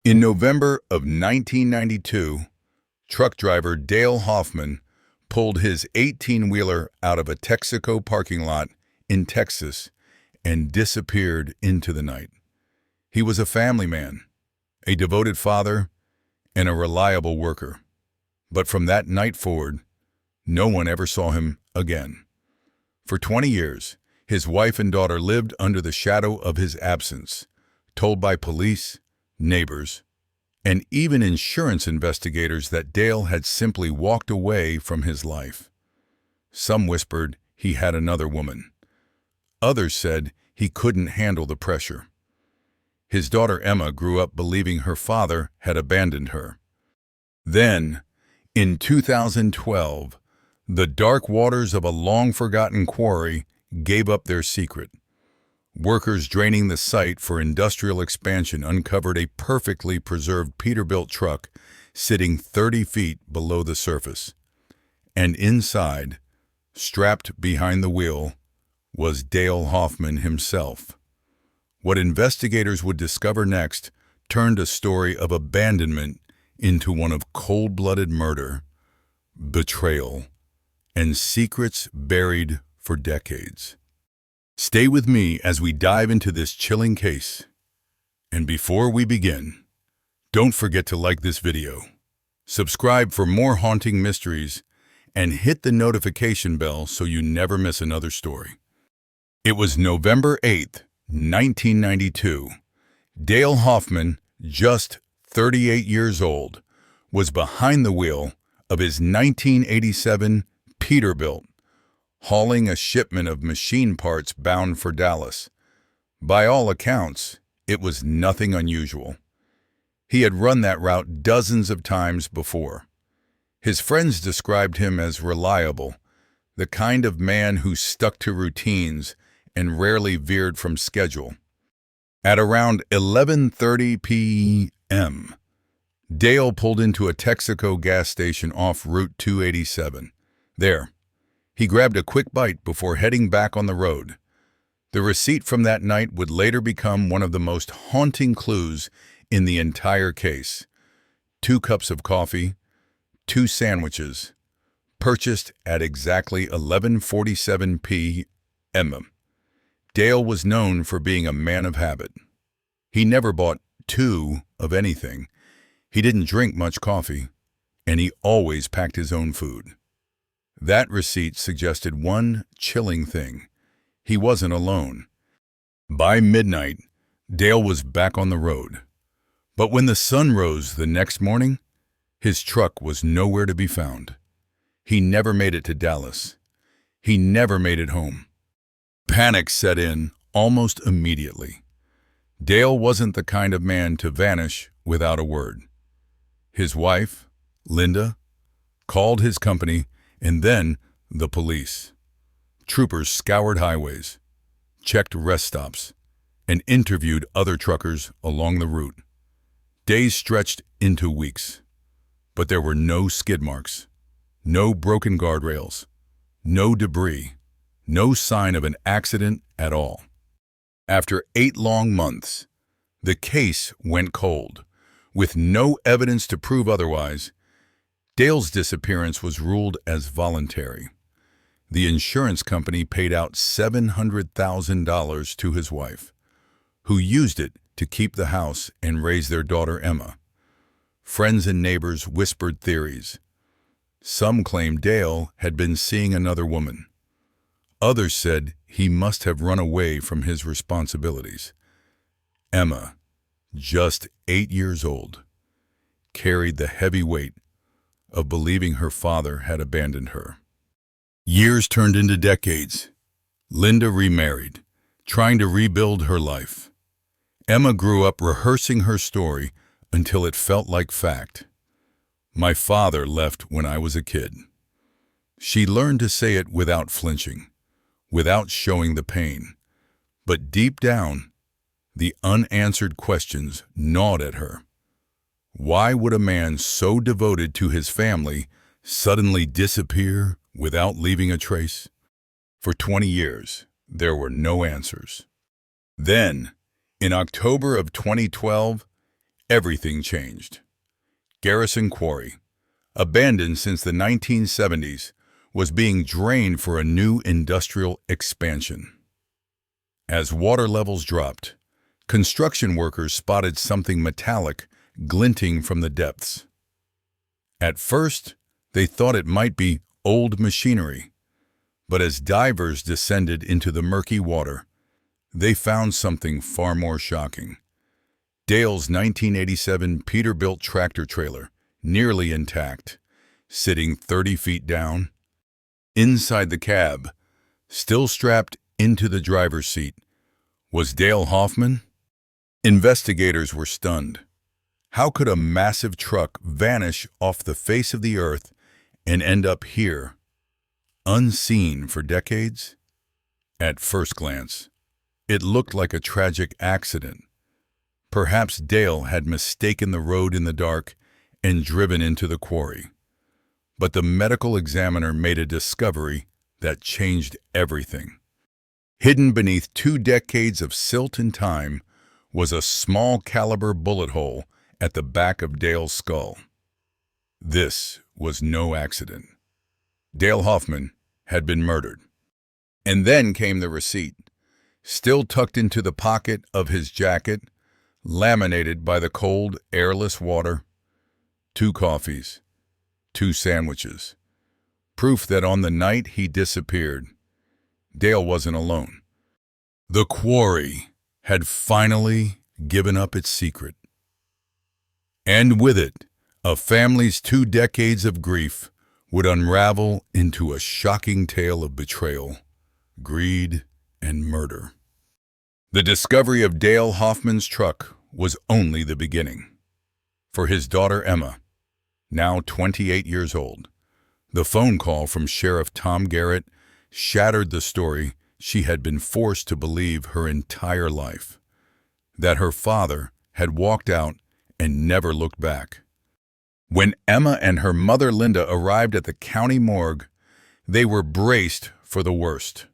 In November of 1992, truck driver Dale Hoffman pulled his 18-wheeler out of a Texaco parking lot in Texas and disappeared into the night. He was a family man, a devoted father, and a reliable worker. But from that night forward, no one ever saw him again. For 20 years, his wife and daughter lived under the shadow of his absence, told by police, neighbors, and even insurance investigators that Dale had simply walked away from his life. Some whispered he had another woman. Others said he couldn't handle the pressure. His daughter Emma grew up believing her father had abandoned her. Then, in 2012, the dark waters of a long-forgotten quarry gave up their secret. Workers draining the site for industrial expansion uncovered a perfectly preserved Peterbilt truck sitting 30 feet below the surface. And inside, strapped behind the wheel, was Dale Hoffman himself. What investigators would discover next turned a story of abandonment into one of cold-blooded murder, betrayal, and secrets buried for decades. Stay with me as we dive into this chilling case. And before we begin, don't forget to like this video, subscribe for more haunting mysteries, and hit the notification bell so you never miss another story. It was November 8th, 1992. Dale Hoffman, just 38 years old, was behind the wheel of his 1987 Peterbilt, hauling a shipment of machine parts bound for Dallas. By all accounts, it was nothing unusual. He had run that route dozens of times before. His friends described him as reliable, the kind of man who stuck to routines and rarely veered from schedule. At around 11:30 p.m., Dale pulled into a Texaco gas station off Route 287. There, he grabbed a quick bite before heading back on the road. The receipt from that night would later become one of the most haunting clues in the entire case. 2 cups of coffee, 2 sandwiches, purchased at exactly 11:47 p.m. Dale was known for being a man of habit. He never bought 2 of anything. He didn't drink much coffee, and he always packed his own food. That receipt suggested one chilling thing. He wasn't alone. By midnight, Dale was back on the road. But when the sun rose the next morning, his truck was nowhere to be found. He never made it to Dallas. He never made it home. Panic set in almost immediately. Dale wasn't the kind of man to vanish without a word. His wife, Linda, called his company, and then the police. Troopers scoured highways, checked rest stops, and interviewed other truckers along the route. Days stretched into weeks, but there were no skid marks, no broken guardrails, no debris, no sign of an accident at all. After 8 long months, the case went cold. With no evidence to prove otherwise, Dale's disappearance was ruled as voluntary. The insurance company paid out $700,000 to his wife, who used it to keep the house and raise their daughter Emma. Friends and neighbors whispered theories. Some claimed Dale had been seeing another woman. Others said he must have run away from his responsibilities. Emma, just 8 years old, carried the heavy weight of believing her father had abandoned her. Years turned into decades. Linda remarried, trying to rebuild her life. Emma grew up rehearsing her story until it felt like fact. "My father left when I was a kid." She learned to say it without flinching, without showing the pain. But deep down, the unanswered questions gnawed at her. Why would a man so devoted to his family suddenly disappear without leaving a trace? For 20 years, there were no answers. Then, in October of 2012, everything changed. Garrison Quarry, abandoned since the 1970s, was being drained for a new industrial expansion. As water levels dropped, construction workers spotted something metallic glinting from the depths. At first, they thought it might be old machinery, but as divers descended into the murky water, they found something far more shocking. Dale's 1987 Peterbilt tractor trailer, nearly intact, sitting 30 feet down. Inside the cab, still strapped into the driver's seat, was Dale Hoffman. Investigators were stunned. How could a massive truck vanish off the face of the earth and end up here, unseen for decades? At first glance, it looked like a tragic accident. Perhaps Dale had mistaken the road in the dark and driven into the quarry. But the medical examiner made a discovery that changed everything. Hidden beneath 2 decades of silt and time was a small caliber bullet hole at the back of Dale's skull. This was no accident. Dale Hoffman had been murdered. And then came the receipt, still tucked into the pocket of his jacket, laminated by the cold, airless water. 2 coffees, 2 sandwiches. Proof that on the night he disappeared, Dale wasn't alone. The quarry had finally given up its secret. And with it, a family's 2 decades of grief would unravel into a shocking tale of betrayal, greed, and murder. The discovery of Dale Hoffman's truck was only the beginning. For his daughter Emma, now 28 years old, the phone call from Sheriff Tom Garrett shattered the story she had been forced to believe her entire life, that her father had walked out and never looked back. When Emma and her mother Linda arrived at the county morgue, they were braced for the worst.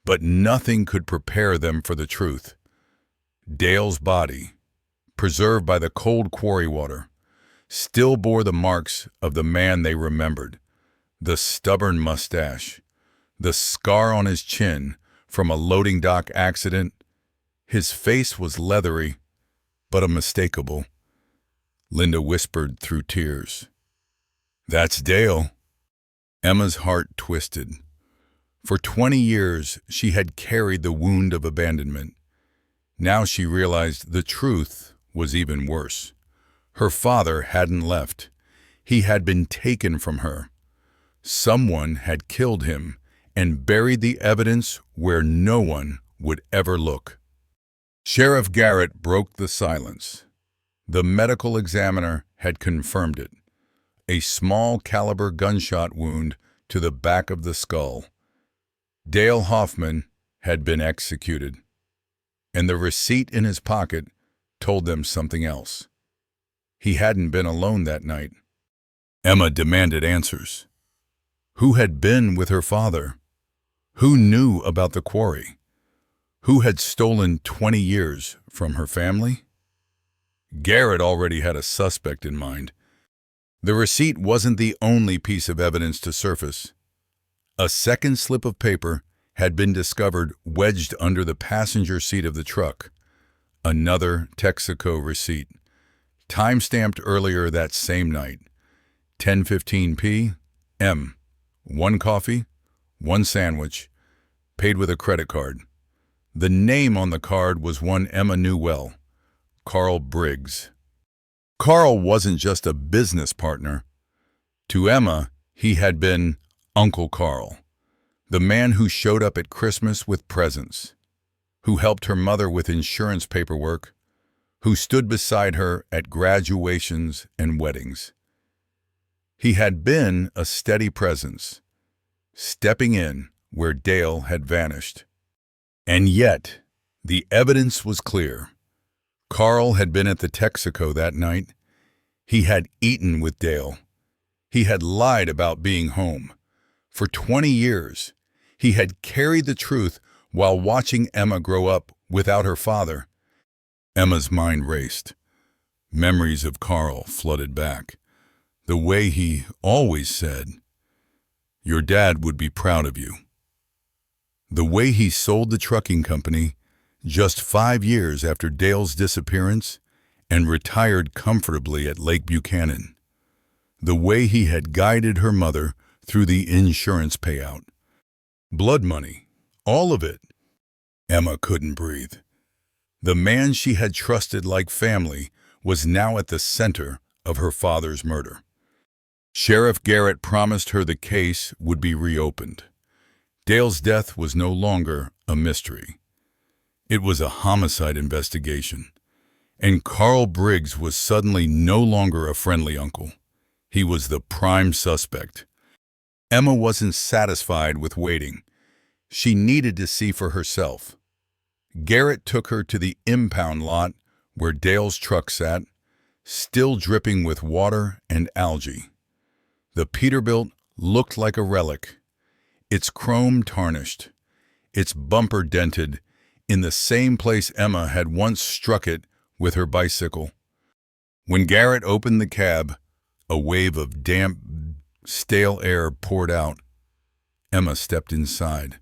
But nothing could prepare them for the truth. Dale's body, preserved by the cold quarry water, still bore the marks of the man they remembered: the stubborn mustache, the scar on his chin from a loading dock accident. His face was leathery, but unmistakable. Linda whispered through tears, "That's Dale." Emma's heart twisted. For 20 years, she had carried the wound of abandonment. Now she realized the truth was even worse. Her father hadn't left. He had been taken from her. Someone had killed him and buried the evidence where no one would ever look. Sheriff Garrett broke the silence. The medical examiner had confirmed it: a small caliber gunshot wound to the back of the skull. Dale Hoffman had been executed, and the receipt in his pocket told them something else. He hadn't been alone that night. Emma demanded answers. Who had been with her father? Who knew about the quarry? Who had stolen 20 years from her family? Garrett already had a suspect in mind. The receipt wasn't the only piece of evidence to surface. A second slip of paper had been discovered wedged under the passenger seat of the truck. Another Texaco receipt, time-stamped earlier that same night. 10:15 p.m. 1 coffee, 1 sandwich, paid with a credit card. The name on the card was one Emma knew well: Carl Briggs. Carl wasn't just a business partner. To Emma, he had been Uncle Carl, the man who showed up at Christmas with presents, who helped her mother with insurance paperwork, who stood beside her at graduations and weddings. He had been a steady presence, stepping in where Dale had vanished. And yet, the evidence was clear. Carl had been at the Texaco that night. He had eaten with Dale. He had lied about being home. For 20 years, he had carried the truth while watching Emma grow up without her father. Emma's mind raced. Memories of Carl flooded back. The way he always said, "Your dad would be proud of you." The way he sold the trucking company just 5 years after Dale's disappearance and retired comfortably at Lake Buchanan. The way he had guided her mother through the insurance payout. Blood money, all of it. Emma couldn't breathe. The man she had trusted like family was now at the center of her father's murder. Sheriff Garrett promised her the case would be reopened. Dale's death was no longer a mystery. It was a homicide investigation, and Carl Briggs was suddenly no longer a friendly uncle. He was the prime suspect. Emma wasn't satisfied with waiting. She needed to see for herself. Garrett took her to the impound lot where Dale's truck sat, still dripping with water and algae. The Peterbilt looked like a relic, its chrome tarnished, its bumper dented in the same place Emma had once struck it with her bicycle. When Garrett opened the cab, a wave of damp, stale air poured out. Emma stepped inside.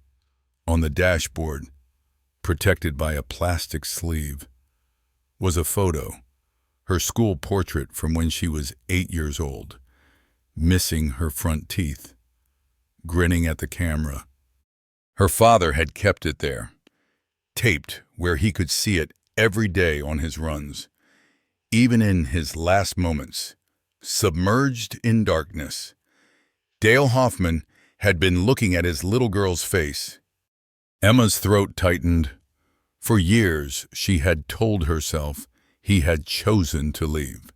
On the dashboard, protected by a plastic sleeve, was a photo, her school portrait from when she was 8 years old, missing her front teeth, grinning at the camera. Her father had kept it there, taped where he could see it every day on his runs, even in his last moments, submerged in darkness. Dale Hoffman had been looking at his little girl's face. Emma's throat tightened. For years, she had told herself he had chosen to leave.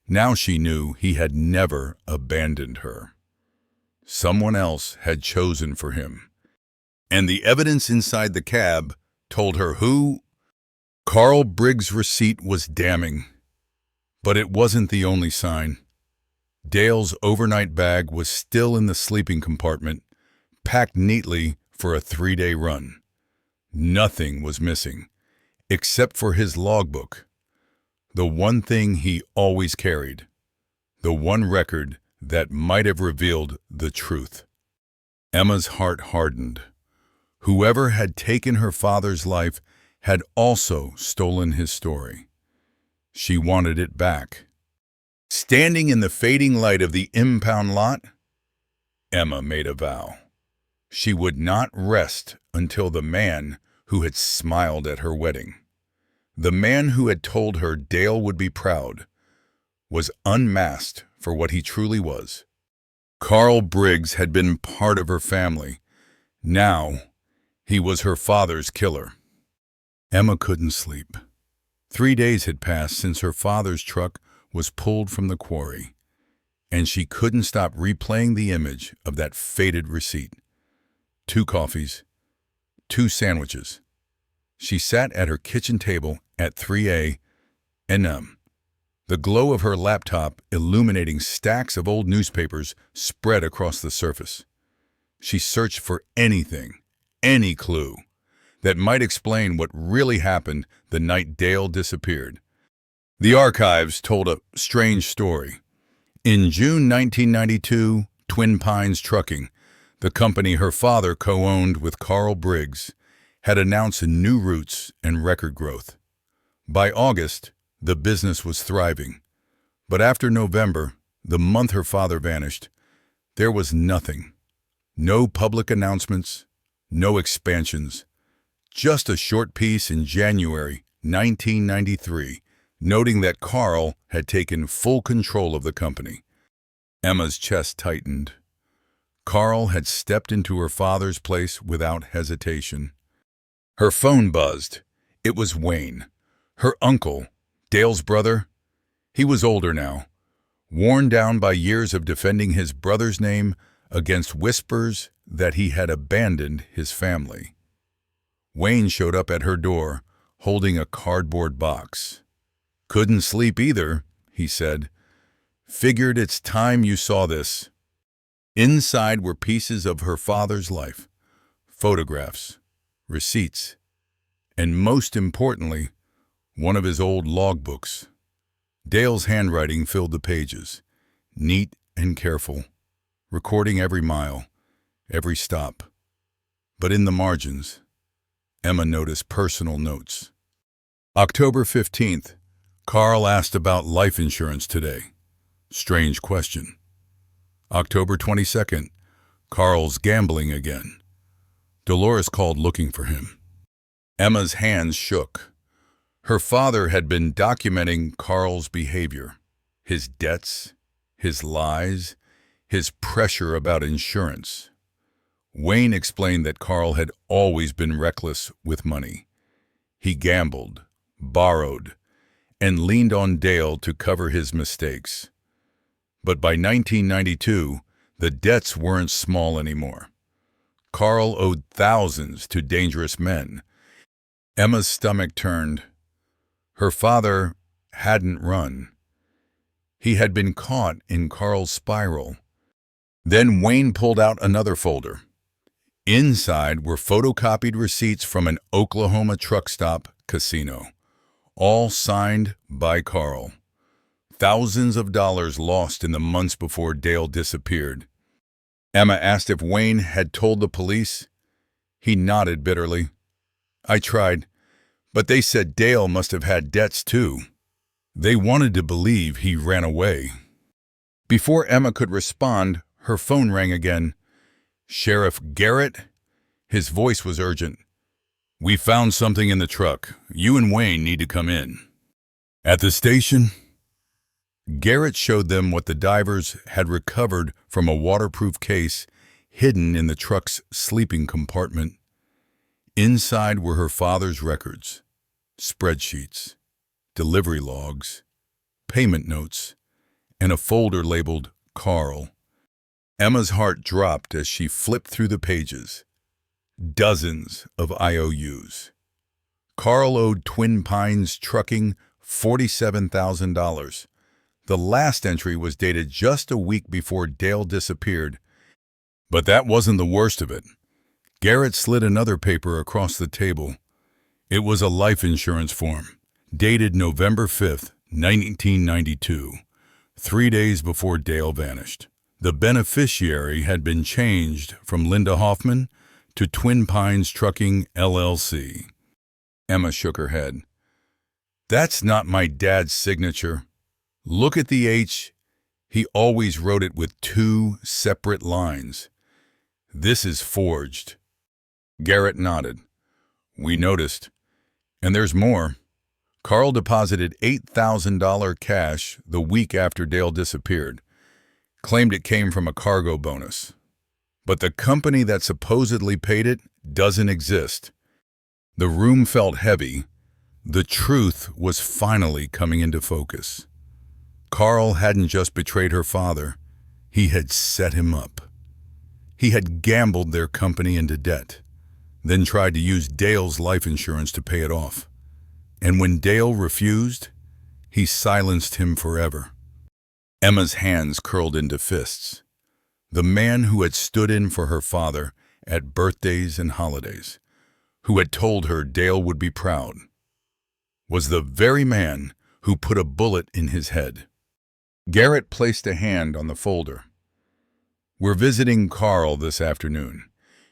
Now she knew he had never abandoned her. Someone else had chosen for him. And the evidence inside the cab told her who. Carl Briggs' receipt was damning. But it wasn't the only sign. Dale's overnight bag was still in the sleeping compartment, packed neatly for a 3-day run. Nothing was missing, except for his logbook. The one thing he always carried. The one record that might have revealed the truth. Emma's heart hardened. Whoever had taken her father's life had also stolen his story. She wanted it back. Standing in the fading light of the impound lot, Emma made a vow. She would not rest until the man who had smiled at her wedding, the man who had told her Dale would be proud, was unmasked for what he truly was. Carl Briggs had been part of her family. Now, he was her father's killer. Emma couldn't sleep. 3 days had passed since her father's truck was pulled from the quarry, and she couldn't stop replaying the image of that faded receipt. 2 coffees, 2 sandwiches. She sat at her kitchen table at 3 a.m. The glow of her laptop illuminating stacks of old newspapers spread across the surface. She searched for anything, any clue, that might explain what really happened the night Dale disappeared. The archives told a strange story. In June 1992, Twin Pines Trucking, the company her father co-owned with Carl Briggs, had announced new routes and record growth. By August, the business was thriving. But after November, the month her father vanished, there was nothing. No public announcements, no expansions. Just a short piece in January 1993, noting that Carl had taken full control of the company. Emma's chest tightened. Carl had stepped into her father's place without hesitation. Her phone buzzed. It was Wayne, her uncle, Dale's brother. He was older now, worn down by years of defending his brother's name against whispers that he had abandoned his family. Wayne showed up at her door, holding a cardboard box. "Couldn't sleep either," he said. "Figured it's time you saw this." Inside were pieces of her father's life, photographs, receipts, and most importantly, one of his old logbooks. Dale's handwriting filled the pages, neat and careful, recording every mile, every stop. But in the margins, Emma noticed personal notes. October 15th, Carl asked about life insurance today. Strange question. October 22nd, Carl's gambling again. Dolores called looking for him. Emma's hands shook. Her father had been documenting Carl's behavior, his debts, his lies, his pressure about insurance. Wayne explained that Carl had always been reckless with money. He gambled, borrowed, and leaned on Dale to cover his mistakes. But by 1992, the debts weren't small anymore. Carl owed thousands to dangerous men. Emma's stomach turned. Her father hadn't run. He had been caught in Carl's spiral. Then Wayne pulled out another folder. Inside were photocopied receipts from an Oklahoma truck stop casino, all signed by Carl. Thousands of dollars lost in the months before Dale disappeared. Emma asked if Wayne had told the police. He nodded bitterly. I tried, but they said Dale must have had debts too. They wanted to believe he ran away. Before Emma could respond, her phone rang again. Sheriff Garrett? His voice was urgent. We found something in the truck. You and Wayne need to come in. At the station? Garrett showed them what the divers had recovered from a waterproof case hidden in the truck's sleeping compartment. Inside were her father's records, spreadsheets, delivery logs, payment notes, and a folder labeled Carl. Emma's heart dropped as she flipped through the pages. Dozens of IOUs. Carl owed Twin Pines Trucking $47,000. The last entry was dated just a week before Dale disappeared. But that wasn't the worst of it. Garrett slid another paper across the table. It was a life insurance form, dated November 5th, 1992, 3 days before Dale vanished. The beneficiary had been changed from Linda Hoffman to Twin Pines Trucking, LLC. Emma shook her head. That's not my dad's signature. Look at the H. He always wrote it with 2 separate lines. This is forged. Garrett nodded. We noticed. And there's more. Carl deposited $8,000 cash the week after Dale disappeared. Claimed it came from a cargo bonus. But the company that supposedly paid it doesn't exist. The room felt heavy. The truth was finally coming into focus. Carl hadn't just betrayed her father. He had set him up. He had gambled their company into debt, then tried to use Dale's life insurance to pay it off. And when Dale refused, he silenced him forever. Emma's hands curled into fists. The man who had stood in for her father at birthdays and holidays, who had told her Dale would be proud, was the very man who put a bullet in his head. Garrett placed a hand on the folder. We're visiting Carl this afternoon.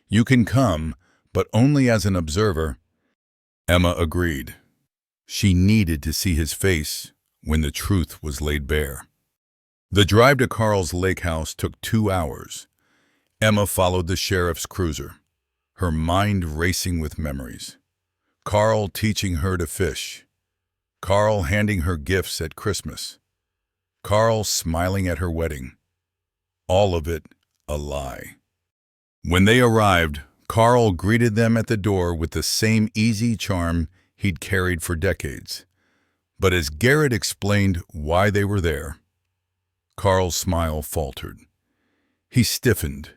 You can come, but only as an observer. Emma agreed. She needed to see his face when the truth was laid bare. The drive to Carl's lake house took 2 hours. Emma followed the sheriff's cruiser, her mind racing with memories. Carl teaching her to fish. Carl handing her gifts at Christmas. Carl smiling at her wedding. All of it a lie. When they arrived, Carl greeted them at the door with the same easy charm he'd carried for decades. But as Garrett explained why they were there, Carl's smile faltered. He stiffened,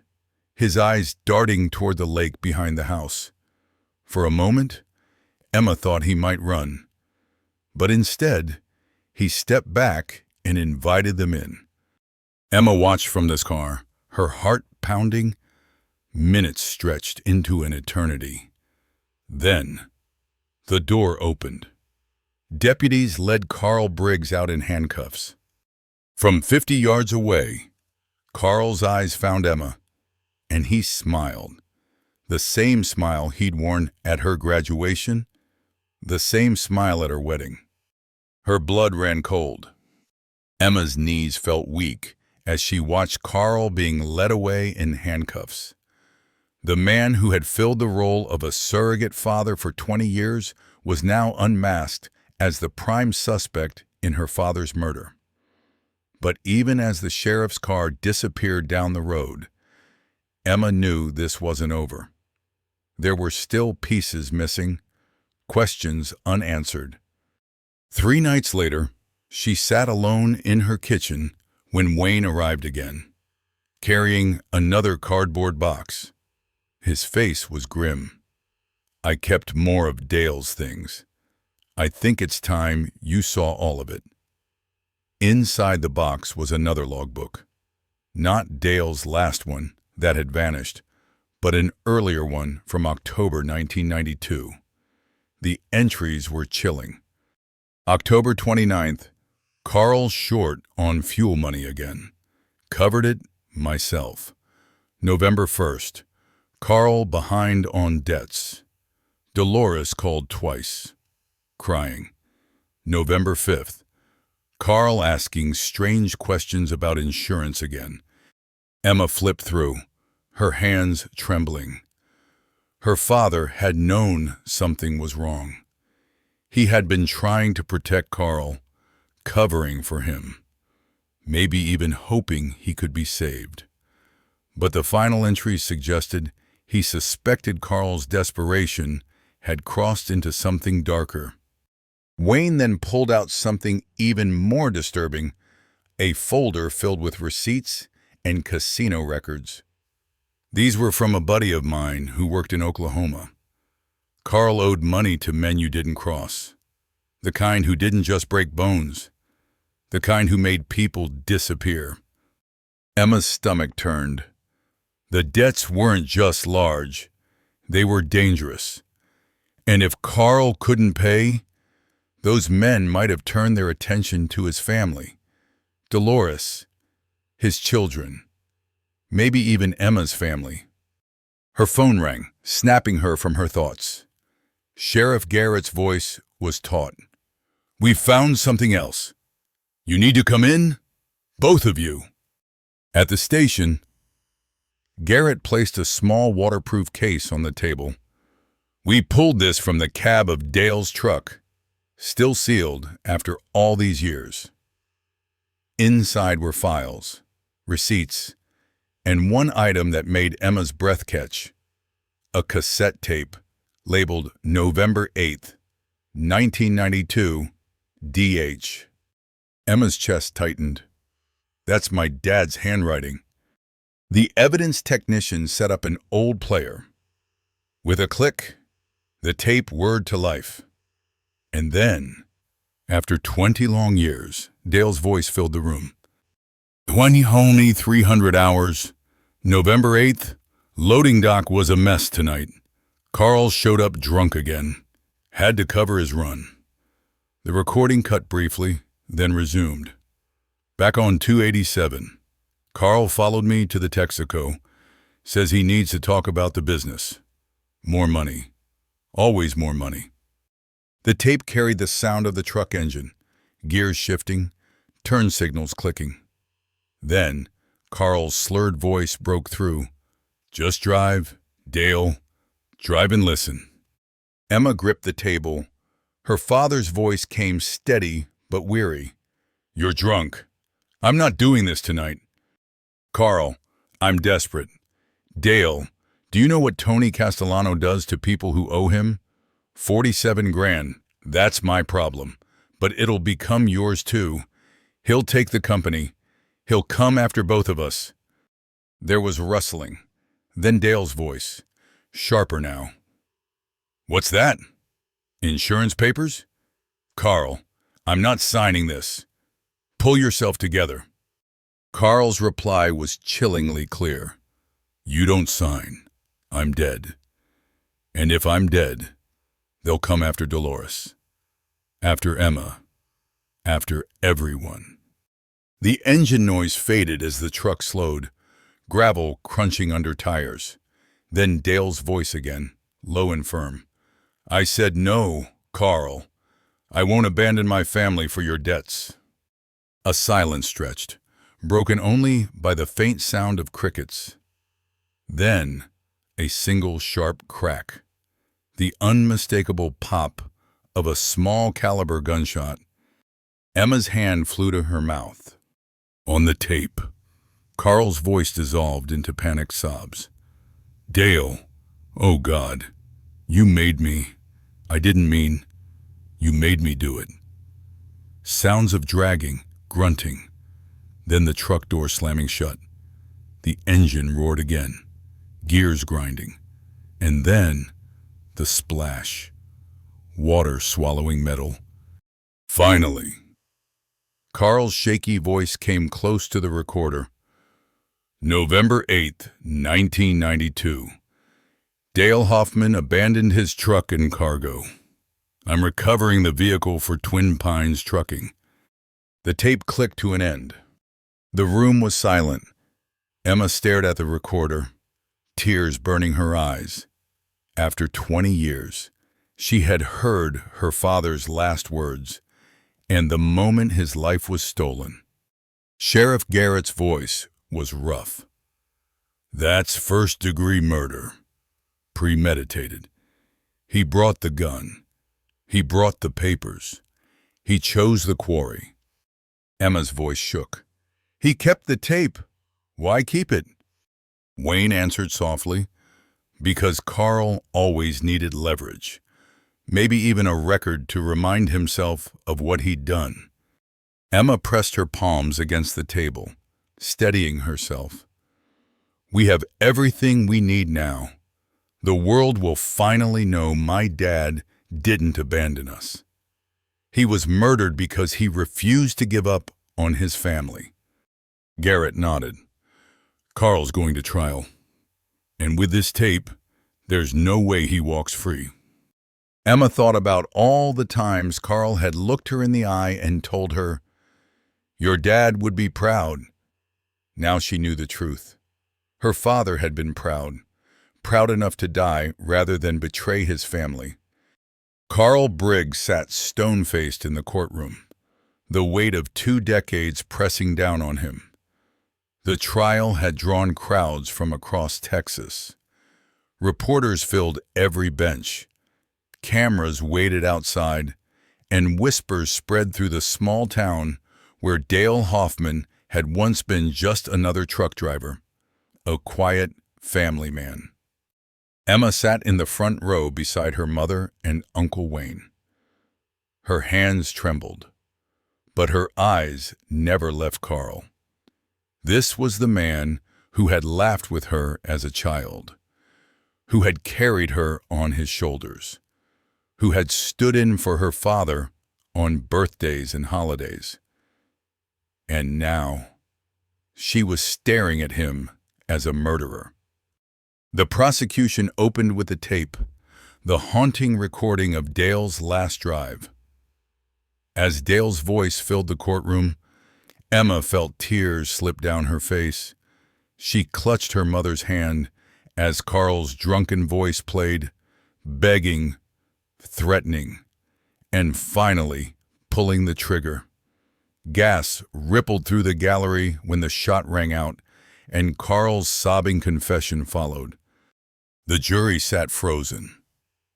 his eyes darting toward the lake behind the house. For a moment, Emma thought he might run. But instead, he stepped back and invited them in. Emma watched from this car, her heart pounding. Minutes stretched into an eternity. Then, the door opened. Deputies led Carl Briggs out in handcuffs. From 50 yards away, Carl's eyes found Emma, and he smiled. The same smile he'd worn at her graduation, the same smile at her wedding. Her blood ran cold. Emma's knees felt weak as she watched Carl being led away in handcuffs. The man who had filled the role of a surrogate father for 20 years was now unmasked as the prime suspect in her father's murder. But even as the sheriff's car disappeared down the road, Emma knew this wasn't over. There were still pieces missing, questions unanswered. 3 nights later, she sat alone in her kitchen when Wayne arrived again, carrying another cardboard box. His face was grim. "I kept more of Dale's things. I think it's time you saw all of it." Inside the box was another logbook. Not Dale's last one that had vanished, but an earlier one from October 1992. The entries were chilling. October 29th, Carl short on fuel money again. Covered it myself. November 1st, Carl behind on debts. Dolores called twice, crying. November 5th, Carl asking strange questions about insurance again. Emma flipped through, her hands trembling. Her father had known something was wrong. He had been trying to protect Carl, covering for him, maybe even hoping he could be saved. But the final entries suggested he suspected Carl's desperation had crossed into something darker. Wayne then pulled out something even more disturbing, a folder filled with receipts and casino records. These were from a buddy of mine who worked in Oklahoma. Carl owed money to men you didn't cross, the kind who didn't just break bones, the kind who made people disappear. Emma's stomach turned. The debts weren't just large, they were dangerous. And if Carl couldn't pay, those men might have turned their attention to his family, Dolores, his children, maybe even Emma's family. Her phone rang, snapping her from her thoughts. Sheriff Garrett's voice was taut. "We've found something else. You need to come in, both of you." At the station, Garrett placed a small waterproof case on the table. "We pulled this from the cab of Dale's truck, still sealed after all these years." Inside were files, receipts, and one item that made Emma's breath catch, a cassette tape labeled November 8th, 1992, DH. Emma's chest tightened. "That's my dad's handwriting." The evidence technician set up an old player. With a click, the tape whirred to life. And then, after 20 long years, Dale's voice filled the room. 300 hours. November 8th, loading dock was a mess tonight. Carl showed up drunk again. Had to cover his run. The recording cut briefly, then resumed. Back on 287. Carl followed me to the Texaco. Says he needs to talk about the business. More money. Always more money. The tape carried the sound of the truck engine, gears shifting, turn signals clicking. Then, Carl's slurred voice broke through. "Just drive, Dale. Drive and listen." Emma gripped the table. Her father's voice came steady but weary. "You're drunk. I'm not doing this tonight. Carl, I'm desperate. Dale, do you know what Tony Castellano does to people who owe him? 47 grand. That's my problem. But it'll become yours too. He'll take the company. He'll come after both of us." There was rustling. Then Dale's voice, sharper now. "What's that? Insurance papers? Carl, I'm not signing this. Pull yourself together." Carl's reply was chillingly clear. "You don't sign. I'm dead. And if I'm dead, they'll come after Dolores. After Emma, after everyone. The engine noise faded as the truck slowed, gravel crunching under tires. Then Dale's voice again, low and firm. "I said no, Carl. I won't abandon my family for your debts." A silence stretched, broken only by the faint sound of crickets. Then, a single sharp crack. The unmistakable pop of a small-caliber gunshot. Emma's hand flew to her mouth. On the tape, Carl's voice dissolved into panicked sobs. "Dale, oh God, you made me. I didn't mean. You made me do it." Sounds of dragging, grunting. Then the truck door slamming shut. The engine roared again, gears grinding. And then the splash. Water swallowing metal. Finally. Carl's shaky voice came close to the recorder. November 8th, 1992. Dale Hoffman abandoned his truck and cargo. I'm recovering the vehicle for Twin Pines Trucking. The tape clicked to an end. The room was silent. Emma stared at the recorder, tears burning her eyes. After 20 years, she had heard her father's last words, and the moment his life was stolen. Sheriff Garrett's voice was rough. "That's first-degree murder. Premeditated. He brought the gun. He brought the papers. He chose the quarry." Emma's voice shook. "He kept the tape. Why keep it?" Wayne answered softly. "Because Carl always needed leverage. Maybe even a record to remind himself of what he'd done." Emma pressed her palms against the table, steadying herself. "We have everything we need now. The world will finally know my dad didn't abandon us. He was murdered because he refused to give up on his family." Garrett nodded. "Carl's going to trial. And with this tape, there's no way he walks free." Emma thought about all the times Carl had looked her in the eye and told her, "Your dad would be proud." Now she knew the truth. Her father had been proud enough to die rather than betray his family. Carl Briggs sat stone-faced in the courtroom, the weight of 2 decades pressing down on him. The trial had drawn crowds from across Texas. Reporters filled every bench. Cameras waited outside, and whispers spread through the small town where Dale Hoffman had once been just another truck driver, a quiet family man. Emma sat in the front row beside her mother and Uncle Wayne. Her hands trembled, but her eyes never left Carl. This was the man who had laughed with her as a child, who had carried her on his shoulders, who had stood in for her father on birthdays and holidays. And now, she was staring at him as a murderer. The prosecution opened with the tape, the haunting recording of Dale's last drive. As Dale's voice filled the courtroom, Emma felt tears slip down her face. She clutched her mother's hand as Carl's drunken voice played, begging, threatening, and finally pulling the trigger. Gas rippled through the gallery when the shot rang out, and Carl's sobbing confession followed. The jury sat frozen,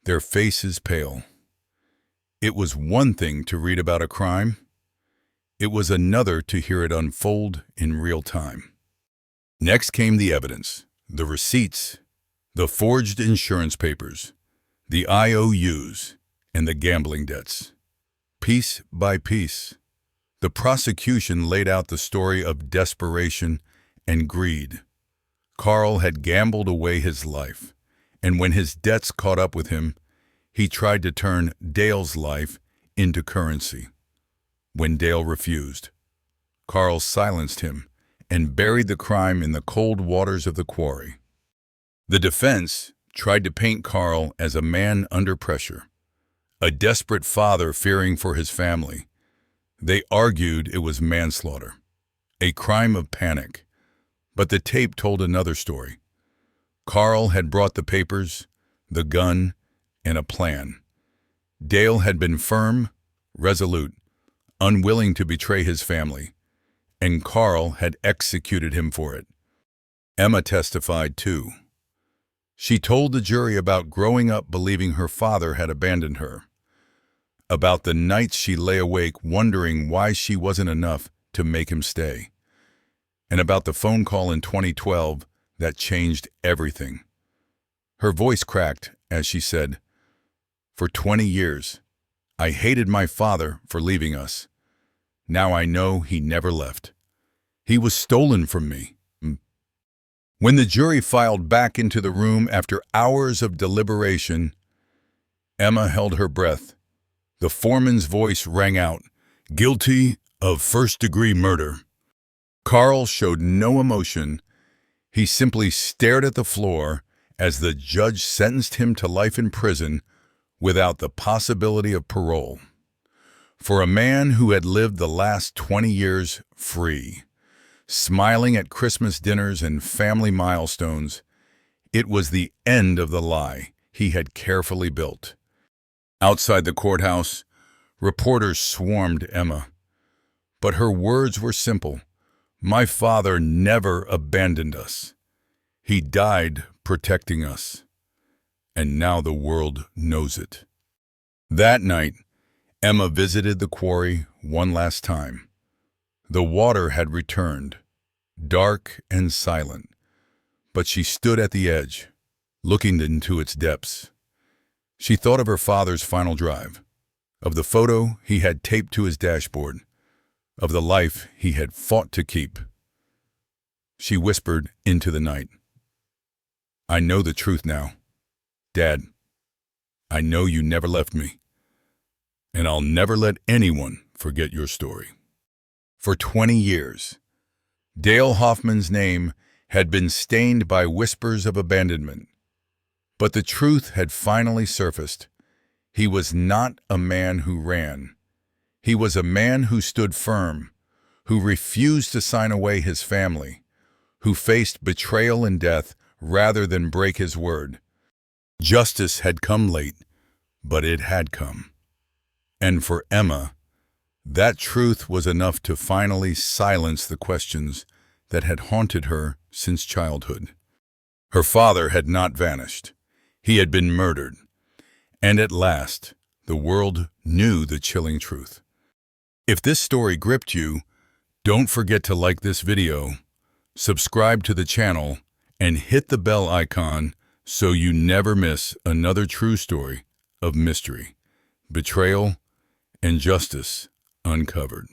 their faces pale. It was one thing to read about a crime. It was another to hear it unfold in real time. Next came the evidence, the receipts, the forged insurance papers, the IOUs, and the gambling debts. Piece by piece, the prosecution laid out the story of desperation and greed. Carl had gambled away his life, and when his debts caught up with him, he tried to turn Dale's life into currency. When Dale refused, Carl silenced him and buried the crime in the cold waters of the quarry. The defense tried to paint Carl as a man under pressure, a desperate father fearing for his family. They argued it was manslaughter, a crime of panic. But the tape told another story. Carl had brought the papers, the gun, and a plan. Dale had been firm, resolute, unwilling to betray his family, and Carl had executed him for it. Emma testified too. She told the jury about growing up believing her father had abandoned her, about the nights she lay awake wondering why she wasn't enough to make him stay, and about the phone call in 2012 that changed everything. Her voice cracked as she said, "For 20 years, I hated my father for leaving us. Now I know he never left. He was stolen from me." When the jury filed back into the room after hours of deliberation, Emma held her breath. The foreman's voice rang out, "Guilty of first-degree murder." Carl showed no emotion. He simply stared at the floor as the judge sentenced him to life in prison without the possibility of parole. For a man who had lived the last 20 years free, smiling at Christmas dinners and family milestones, it was the end of the lie he had carefully built. Outside the courthouse, reporters swarmed Emma. But her words were simple. "My father never abandoned us. He died protecting us. And now the world knows it." That night, Emma visited the quarry one last time. The water had returned, dark and silent, but she stood at the edge, looking into its depths. She thought of her father's final drive, of the photo he had taped to his dashboard, of the life he had fought to keep. She whispered into the night, "I know the truth now. Dad, I know you never left me, and I'll never let anyone forget your story." For 20 years, Dale Hoffman's name had been stained by whispers of abandonment. But the truth had finally surfaced. He was not a man who ran. He was a man who stood firm, who refused to sign away his family, who faced betrayal and death rather than break his word. Justice had come late, but it had come. And for Emma, that truth was enough to finally silence the questions that had haunted her since childhood. Her father had not vanished. He had been murdered. And at last, the world knew the chilling truth. If this story gripped you, don't forget to like this video, subscribe to the channel, and hit the bell icon so you never miss another true story of mystery, betrayal, and justice uncovered.